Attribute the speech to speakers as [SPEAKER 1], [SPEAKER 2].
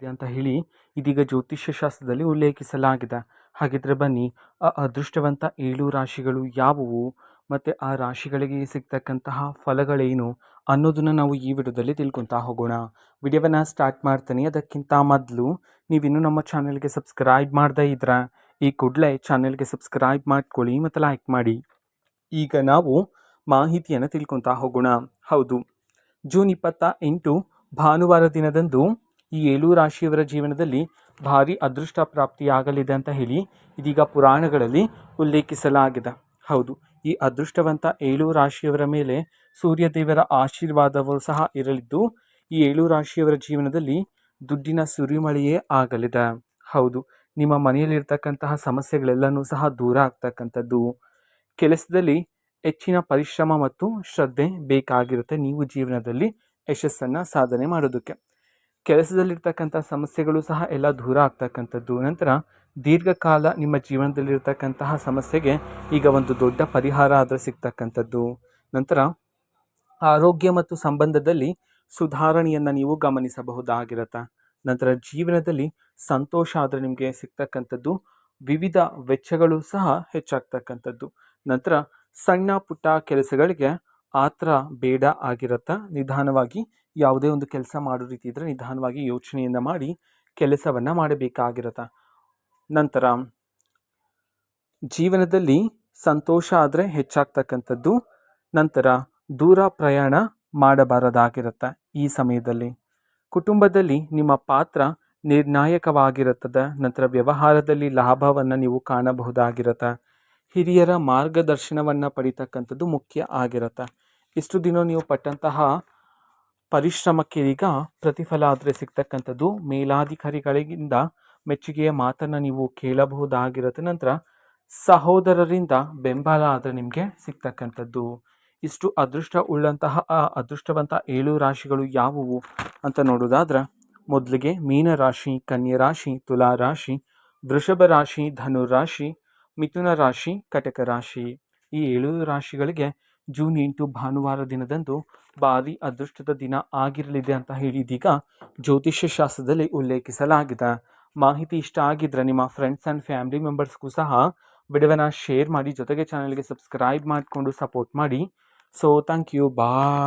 [SPEAKER 1] ಇದೆ ಅಂತ ಹೇಳಿ ಇದೀಗ ಜ್ಯೋತಿಷ್ಯ ಶಾಸ್ತ್ರದಲ್ಲಿ ಉಲ್ಲೇಖಿಸಲಾಗಿದೆ. ಹಾಗಿದ್ರೆ ಬನ್ನಿ, ಆ ಅದೃಷ್ಟವಂತ 7 ರಾಶಿಗಳು ಯಾವುವು ಮತ್ತು ಆ ರಾಶಿಗಳಿಗೆ ಸಿಗ್ತಕ್ಕಂತಹ ಫಲಗಳೇನು ಅನ್ನೋದನ್ನ ನಾವು ಈ ವಿಡಿಯೋದಲ್ಲಿ ತಿಳ್ಕೊತಾ ಹೋಗೋಣ. ವಿಡಿಯೋವನ್ನು ಸ್ಟಾರ್ಟ್ ಮಾಡ್ತೀನಿ. ಅದಕ್ಕಿಂತ ಮೊದಲು ನೀವಿನ್ನೂ ನಮ್ಮ ಚಾನೆಲ್ಗೆ ಸಬ್ಸ್ಕ್ರೈಬ್ ಮಾಡದೇ ಇದ್ರೆ ಈ ಕೂಡಲೇ ಚಾನೆಲ್ಗೆ ಸಬ್ಸ್ಕ್ರೈಬ್ ಮಾಡ್ಕೊಳ್ಳಿ ಮತ್ತು ಲೈಕ್ ಮಾಡಿ. ಈಗ ನಾವು ಮಾಹಿತಿಯನ್ನು ತಿಳ್ಕೊತಾ ಹೋಗೋಣ. ಹೌದು, ಜೂನ್ 28 ಭಾನುವಾರ ದಿನದಂದು ಈ 7 ರಾಶಿಯವರ ಜೀವನದಲ್ಲಿ ಭಾರಿ ಅದೃಷ್ಟ ಪ್ರಾಪ್ತಿಯಾಗಲಿದೆ ಅಂತ ಹೇಳಿ ಇದೀಗ ಪುರಾಣಗಳಲ್ಲಿ ಉಲ್ಲೇಖಿಸಲಾಗಿದೆ. ಹೌದು, ಈ ಅದೃಷ್ಟವಂತ 7 ರಾಶಿಯವರ ಮೇಲೆ ಸೂರ್ಯದೇವರ ಆಶೀರ್ವಾದವೂ ಸಹ ಇರಲಿದ್ದು ಈ 7 ರಾಶಿಯವರ ಜೀವನದಲ್ಲಿ ದುಡ್ಡಿನ ಸುರಿಮಳೆಯೇ ಆಗಲಿದೆ. ಹೌದು, ನಿಮ್ಮ ಮನೆಯಲ್ಲಿರ್ತಕ್ಕಂತಹ ಸಮಸ್ಯೆಗಳೆಲ್ಲನೂ ಸಹ ದೂರ ಆಗ್ತಕ್ಕಂಥದ್ದು. ಕೆಲಸದಲ್ಲಿ ಹೆಚ್ಚಿನ ಪರಿಶ್ರಮ ಮತ್ತು ಶ್ರದ್ಧೆ ಬೇಕಾಗಿರುತ್ತೆ ನೀವು ಜೀವನದಲ್ಲಿ ಯಶಸ್ಸನ್ನು ಸಾಧನೆ ಮಾಡೋದಕ್ಕೆ. ಕೆಲಸದಲ್ಲಿರ್ತಕ್ಕಂಥ ಸಮಸ್ಯೆಗಳು ಸಹ ಎಲ್ಲ ದೂರ ಆಗ್ತಕ್ಕಂಥದ್ದು. ನಂತರ ದೀರ್ಘಕಾಲ ನಿಮ್ಮ ಜೀವನದಲ್ಲಿರ್ತಕ್ಕಂತಹ ಸಮಸ್ಯೆಗೆ ಈಗ ಒಂದು ದೊಡ್ಡ ಪರಿಹಾರ ಆದರೆ ಸಿಗ್ತಕ್ಕಂಥದ್ದು. ನಂತರ ಆರೋಗ್ಯ ಮತ್ತು ಸಂಬಂಧದಲ್ಲಿ ಸುಧಾರಣೆಯನ್ನು ನೀವು ಗಮನಿಸಬಹುದಾಗಿರುತ್ತೆ. ನಂತರ ಜೀವನದಲ್ಲಿ ಸಂತೋಷ ಆದರೆ ನಿಮಗೆ ಸಿಗ್ತಕ್ಕಂಥದ್ದು. ವಿವಿಧ ವೆಚ್ಚಗಳು ಸಹ ಹೆಚ್ಚಾಗ್ತಕ್ಕಂಥದ್ದು. ನಂತರ ಸಣ್ಣ ಪುಟ್ಟ ಕೆಲಸಗಳಿಗೆ ಆತರ ಬೇಡ ಆಗಿರುತ್ತೆ. ನಿಧಾನವಾಗಿ ಯಾವುದೇ ಒಂದು ಕೆಲಸ ಮಾಡೋ ರೀತಿ ಇದ್ದರೆ ನಿಧಾನವಾಗಿ ಯೋಚನೆಯನ್ನು ಮಾಡಿ ಕೆಲಸವನ್ನು ಮಾಡಬೇಕಾಗಿರುತ್ತೆ. ನಂತರ ಜೀವನದಲ್ಲಿ ಸಂತೋಷ ಆದರೆ ಹೆಚ್ಚಾಗ್ತಕ್ಕಂಥದ್ದು. ನಂತರ ದೂರ ಪ್ರಯಾಣ ಮಾಡಬಾರದಾಗಿರುತ್ತೆ. ಈ ಸಮಯದಲ್ಲಿ ಕುಟುಂಬದಲ್ಲಿ ನಿಮ್ಮ ಪಾತ್ರ ನಿರ್ಣಾಯಕವಾಗಿರುತ್ತದೆ. ನಂತರ ವ್ಯವಹಾರದಲ್ಲಿ ಲಾಭವನ್ನು ನೀವು ಕಾಣಬಹುದಾಗಿರುತ್ತೆ. ಹಿರಿಯರ ಮಾರ್ಗದರ್ಶನವನ್ನು ಪಡಿತಕ್ಕಂಥದ್ದು ಮುಖ್ಯ ಆಗಿರುತ್ತೆ. ಇಷ್ಟು ದಿನ ನೀವು ಪಟ್ಟಂತಹ ಪರಿಶ್ರಮಕ್ಕೆ ಈಗ ಪ್ರತಿಫಲ ಆದರೆ ಸಿಗ್ತಕ್ಕಂಥದ್ದು. ಮೇಲಾಧಿಕಾರಿಗಳಿಂದ ಮೆಚ್ಚುಗೆಯ ಮಾತನ್ನು ನೀವು ಕೇಳಬಹುದಾಗಿರುತ್ತೆ. ನಂತರ ಸಹೋದರರಿಂದ ಬೆಂಬಲ ಆದರೆ ನಿಮಗೆ ಸಿಗ್ತಕ್ಕಂಥದ್ದು. ಇಷ್ಟು ಅದೃಷ್ಟ ಉಳ್ಳಂತಹ ಅದೃಷ್ಟವಂತ 7 ರಾಶಿಗಳು ಯಾವುವು ಅಂತ ನೋಡೋದಾದ್ರೆ, ಮೊದಲಿಗೆ ಮೀನರಾಶಿ, ಕನ್ಯಾ ರಾಶಿ, ತುಲಾ ರಾಶಿ, ವೃಷಭ ರಾಶಿ, ಧನು ರಾಶಿ, ಮಿಥುನ ರಾಶಿ, ಕಟಕ ರಾಶಿ. ಈ 7 ರಾಶಿಗಳಿಗೆ ಜೂನ್ 8 ಭಾನುವಾರ ದಿನದಂದು ಭಾರಿ ಅದೃಷ್ಟದ ದಿನ ಆಗಿರಲಿದೆ ಅಂತ ಹೇಳಿ ಇದೀಗ ಜ್ಯೋತಿಷ್ಯ ಶಾಸ್ತ್ರದಲ್ಲಿ ಉಲ್ಲೇಖಿಸಲಾಗಿದೆ. ಮಾಹಿತಿ ಇಷ್ಟ ಆಗಿದ್ರೆ ನಿಮ್ಮ ಫ್ರೆಂಡ್ಸ್ ಆ್ಯಂಡ್ ಫ್ಯಾಮಿಲಿ ಮೆಂಬರ್ಸ್ಗೂ ಸಹ ವಿಡಿಯೋವನ್ನು ಶೇರ್ ಮಾಡಿ, ಜೊತೆಗೆ ಚಾನಲ್ಗೆ ಸಬ್ಸ್ಕ್ರೈಬ್ ಮಾಡಿಕೊಂಡು ಸಪೋರ್ಟ್ ಮಾಡಿ. So thank you, bye.